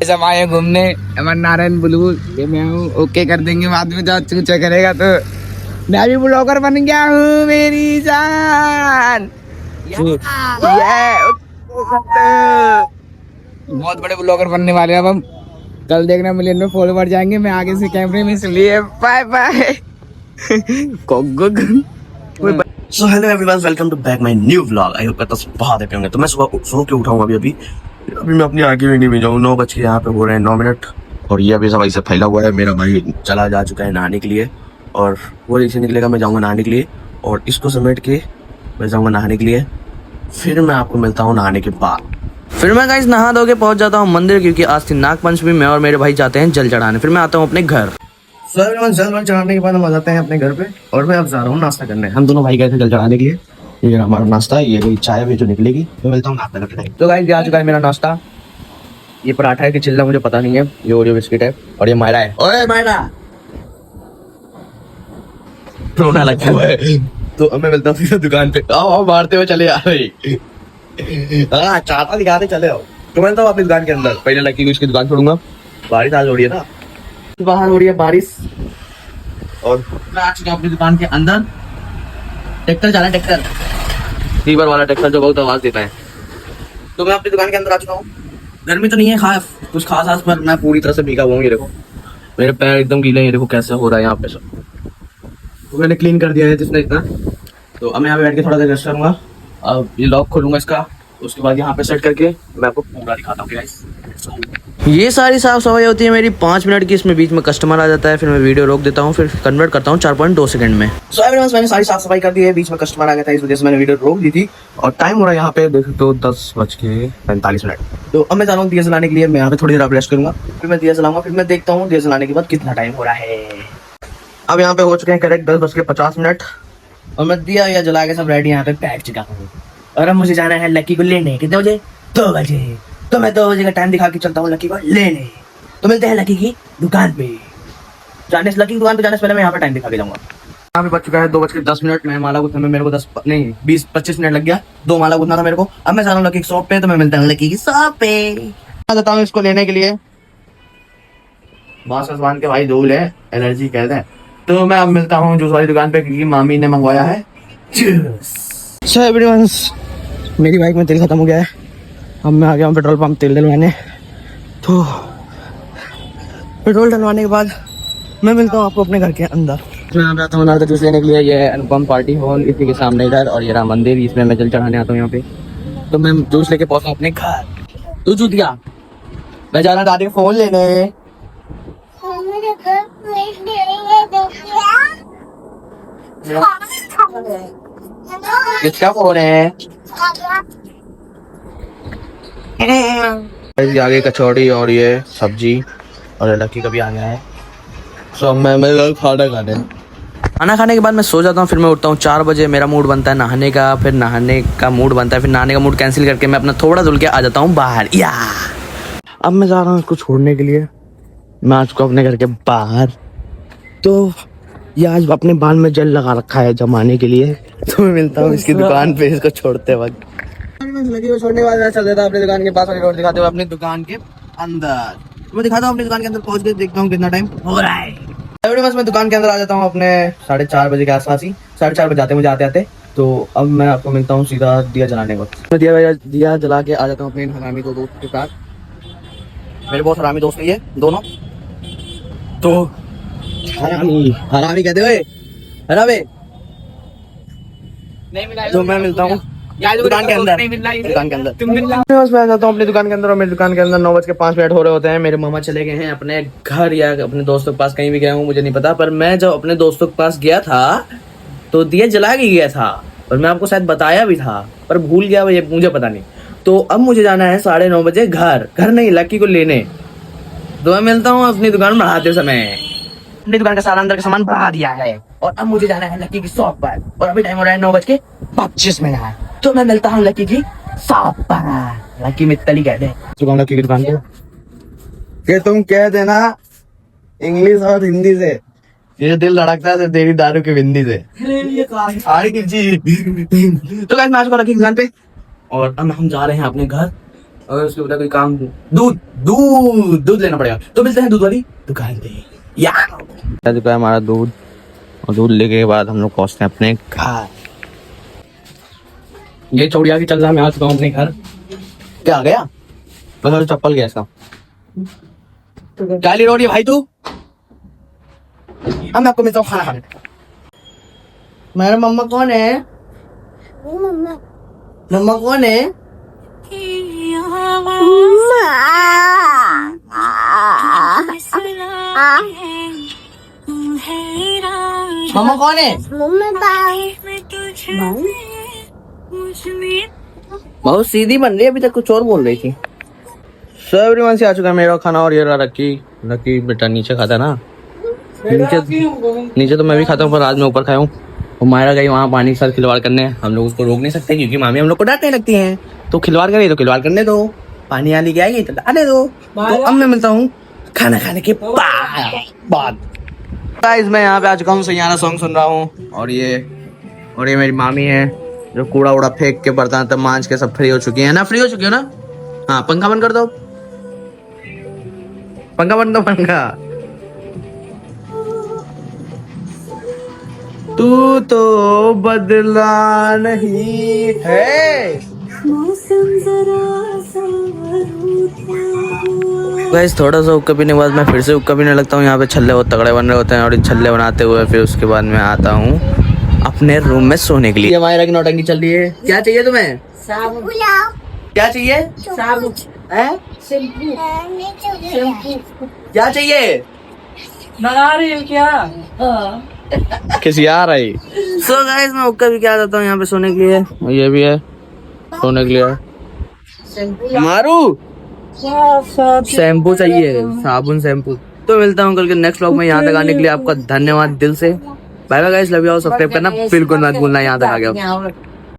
सब आए घूमने अमर नारायण ब्लू ये मैं हूँ ओके कर देंगे बाद में जब चूचा करेगा तो मैं भी ब्लॉगर बन गया हूँ मेरी जान। बहुत बड़े ब्लॉगर बनने वाले हैं अब हम। कल देखना मिलियन में फॉलोवर जाएंगे। मैं आगे से कैमरे में इसलिए bye bye. So hello everyone, welcome to back my new vlog. I hope सब बहुत हैप्पी होंगे। तो मैं सुबह सो के उठाऊंगा अभी मैं अपनी आगे भी नहीं भी जाऊँ। 9 बज के यहाँ पे हो रहे हैं 9 मिनट और ये अभी सब ऐसे फैला हुआ है। मेरा भाई चला जा चुका है नहाने के लिए और वो ऐसे निकलेगा, मैं जाऊँगा नहाने के लिए और इसको समेट के मैं जाऊँगा नहाने के लिए। फिर मैं आपको मिलता हूँ नहाने के बाद। फिर मैं गाइस नहा धो के पहुंच जाता हूँ मंदिर, क्योंकि आज थी नागपंचमी। मैं और मेरे भाई जाते हैं जल चढ़ाने। फिर मैं आता हूँ अपने घर। सो एवरीवन, जल चढ़ाने के बाद हम आ जाते हैं अपने घर पे और मैं अब जा रहा हूँ नाश्ता करने। हम दोनों भाई गए थे जल चढ़ाने के लिए। ये हमारा नाश्ता है, ये चाय भी जो निकलेगी। मैं मिलता हूँ नाश्ता करने। तो गाइस ये आ चुका है मेरा नाश्ता। ये पराठा है कि चिल्ला मुझे पता नहीं है। ये ओरियो बिस्किट है और ये मायरा है। ओए मायरा, रोना लगता है। तो अब मैं मिलता हूँ सीधा दुकान पे। आओ मारते हुए चले आ रही। हाँ चाहता दिखाते चले आओ। तो मैं तो अपनी दुकान के अंदर पहले लकी को इसकी दुकान छोड़ूंगा। बारिश आज हो रही है ना, बाहर हो रही है बारिश और मैं आ चुका हूँ अपनी दुकान के अंदर। ट्रैक्टर चला, ट्रैक्टर फीवर वाला ट्रैक्टर जो बहुत आवाज देता है। तो मैं अपनी दुकान के अंदर आ चुका हूँ। गर्मी तो नहीं है खास, कुछ खास आज, पर मैं पूरी तरह से भीगा हुआ हूँ। ये देखो मेरे पैर एकदम गीले हैं। ये देखो कैसे हो रहा है यहाँ पे सब। तो मैंने क्लीन कर दिया है जिसने इतना। तो अब मैं यहाँ पे बैठ के थोड़ा देर रेस्ट करूंगा। अब ये लॉक खोलूंगा इसका, उसके बाद यहाँ पे सेट करके मैं आपको पूरा दिखाता हूँ गाइस। ये सारी साफ सफाई होती है मेरी 5 मिनट की। इसमें बीच में कस्टमर आ जाता है, फिर मैं वीडियो रोक देता हूँ, फिर कन्वर्ट करता हूँ 4.2 सेकंड में। सो एवरीवन, मैंने सारी साफ सफाई कर दी है। बीच में कस्टमर आ गया था, इस वजह से मैंने वीडियो रोक दी थी और टाइम हो रहा है यहाँ पे देख तो 10:45। तो अब मैं जा रहा हूँ दिया जलाने के लिए। मैं यहाँ पे थोड़ी देर रेस्ट करूंगा, फिर मैं दिया जलाऊंगा। फिर मैं देखता हूँ दिया जलाने के बाद कितना टाइम हो रहा है। अब यहाँ पे हो चुके हैं करेक्ट 10:50 और मैं दिया जला के सब रेडी यहाँ पे बैठ चुका हूँ। और अब मुझे जाना है लकी को लेने। कितने बजे? 2 बजे। तो मैं 2 बजे का टाइम दिखा के चलता हूँ लकी को लेने। तो मिलते हैं लकी की दुकान पे। लकी की दुकान पे जाने से पहले मैं यहाँ पे टाइम दिखा के जाऊंगा। यहाँ पे बच चुका है 2:10। मैं माला गुथने में मेरे को 20-25 मिनट लग गया। 2 माला गुथना था मेरे को। अब मैं जा रहा हूँ लकी की शॉप पे। तो मैं मिलता हूँ लकी की शॉप पे। आ जाता हूँ इसको लेने के लिए। बांस बांध के भाई धूल है, एलर्जी कहते हैं। तो मैं अब मिलता हूँ जूस वाली दुकान पे, क्योंकि मामी ने मंगवाया है जूस। सो एवरीवन, मेरी बाइक में तेल खत्म हो गया है। अब मैं आ गया हूँ पेट्रोल पंप तेल डलवाने। तो पेट्रोल डलवाने के बाद मैं मिलता हूँ आपको अपने घर के अंदर। मैं यहाँ पे आता हूँ जूस लेने के लिए। ये अनुपम पार्टी हॉल इसी के सामने इधर, और ये राम मंदिर, इसमें मैं जल चढ़ाने आता हूँ यहाँ पे। तो मैं जूस लेके पहुंचा अपने घर। तू जूत गया, मैं जा रहा दादी का फोन लेने। किसका फोन है? आगे कचौड़ी और ये सब्जी और लकी का भी आ गया है। सो मैं खाना खाने के बाद मैं सो जाता हूँ। फिर मैं उठता हूँ 4 बजे। मेरा मूड बनता है नहाने का, फिर नहाने का मूड बनता है, फिर नहाने का मूड कैंसिल करके मैं अपना थोड़ा धुल के आ जाता हूँ बाहर। या अब मैं जा रहा हूँ इसको छोड़ने के लिए। मैं आज को अपने घर के बाहर। तो ये आज अपने बाल में जेल लगा रखा है जमाने के लिए। तो मैं मिलता हूँ इसकी दुकान पे इसको छोड़ते वक्त। लगी को छोड़ने के बाद मैं चल देता अपनी दुकान के पास वाली रोड दिखाते हुए अपनी दुकान के अंदर। मैं दिखाता हूँ अपनी दुकान के अंदर पहुंच के देखता हूँ कितना टाइम हो रहा है। बस मैं दुकान के अंदर आ जाता हूँ अपने 4:30 बजे के आसपास ही। 4:30 बजे जाते मुझे आते आते। तो अब मैं आपको मिलता हूँ सीधा दिया जलाने को। मैं दिया जला के आ जाता हूँ अपने हरामी दोस्त के साथ। मेरे बहुत हरामी दोस्त ये दोनों। तो हरामी कहते हुए हरामी। तो मैं मिलता हूँ दुकान के अंदर। मैं जाता हूँ अपनी दुकान के अंदर और मेरी दुकान के अंदर 9:05 हो रहे होते हैं। मेरे मामा चले गए हैं अपने घर या अपने दोस्तों के पास, कहीं भी गया हूँ मुझे नहीं पता। पर मैं जब अपने दोस्तों के पास गया था तो दिया जला के गया था और मैं आपको शायद बताया भी था, पर भूल गया ये मुझे पता नहीं। तो अब मुझे जाना है 9:30 बजे घर नहीं लकी को लेने। तो मैं मिलता हूँ अपनी दुकान बढ़ाते समय। अपनी दुकान का सारा अंदर का सामान बढ़ा दिया है और अब मुझे जाना है लकी की शॉप पर। और अभी टाइम हो रहा है 9:25। तो मैं मिलता हूँ लकी की शॉप पर। लकी मित्तली कहते हैं लकी की दुकान पे। तुम कह देना इंग्लिश और हिंदी से, ये दिल धड़कता है तेरी दारू की बिंदी से। तो गाइस मैं आ चुका लकी की दुकान पे और अब हम जा रहे हैं अपने घर। और उसके बाद कोई काम, दूध दूध दूध लेना पड़ेगा, तो मिलते हैं दूध वाली दुकान पे। या चुका है हमारा दूध, और दूध लेके के बाद हम लोग पहुंचते हैं अपने घर। ये चौड़िया की चल रहा, मैं आ चुका हूँ अपने घर। क्या आ गया? बस चप्पल गया इसका। क्या ले रही है भाई तू? हम आपको मिलता हूँ खाना खाने। मेरा मम्मा कौन है? मम्मा कौन है? मम्मा कौन है? बहुत सीधी बन रही है, अभी तक कुछ और बोल रही थी। सो एवरीवन से आ चुका है मेरा खाना, और ये रहा रक्की बेटा नीचे खाता है ना। नीचे तो मैं भी खाता हूँ, पर आज मैं ऊपर खाया हूँ। और मायरा गई वहाँ पानी के साथ खिलवाड़ करने। हम लोग उसको रोक नहीं सकते क्योंकि मामी हम लोग को डांटने लगती हैं। तो खिलवाड़ करे तो खिलवाड़ करने दो, पानी आने की आएगी तो डालने दो। तो अब मैं मिलता हूँ खाना खाने के बाद। गाइस मैं यहाँ पे आ चुका हूँ, सैयारा सॉन्ग सुन रहा हूँ। और ये मेरी मामी है जो कूड़ा उड़ा फेंक के बर्तन तब मांझ के सब फ्री हो चुकी है ना। फ्री हो चुकी हो ना? हाँ पंखा बंद कर दो, पंखा बंद दो, पंखा। तू तो बदला नहीं है। गाइस थोड़ा सा हुक्का पीने के बाद मैं फिर से हुक्का पीने लगता हूँ। यहाँ पे छल्ले बहुत तगड़े बन रहे होते हैं, और ये छल्ले बनाते हुए फिर उसके बाद मैं आता हूँ अपने रूम में सोने के लिए। हमारी की नौटंकी चल रही है। क्या चाहिए तुम्हें? क्या चाहिए? क्या चाहिए? किसी आ रही। सो गाइस मैं हुक्का भी क्या जाता हूँ यहाँ पे सोने के लिए, और ये भी है सोने के लिए। मारू शैम्पू चाहिए, साबुन शैम्पू। तो मिलता हूँ कल के नेक्स्ट व्लॉग में। यहाँ तक आने के लिए आपका धन्यवाद दिल से। Bye bye guys, love you all. Subscribe करना बिल्कुल मत भूलना। यहाँ तक आ गया।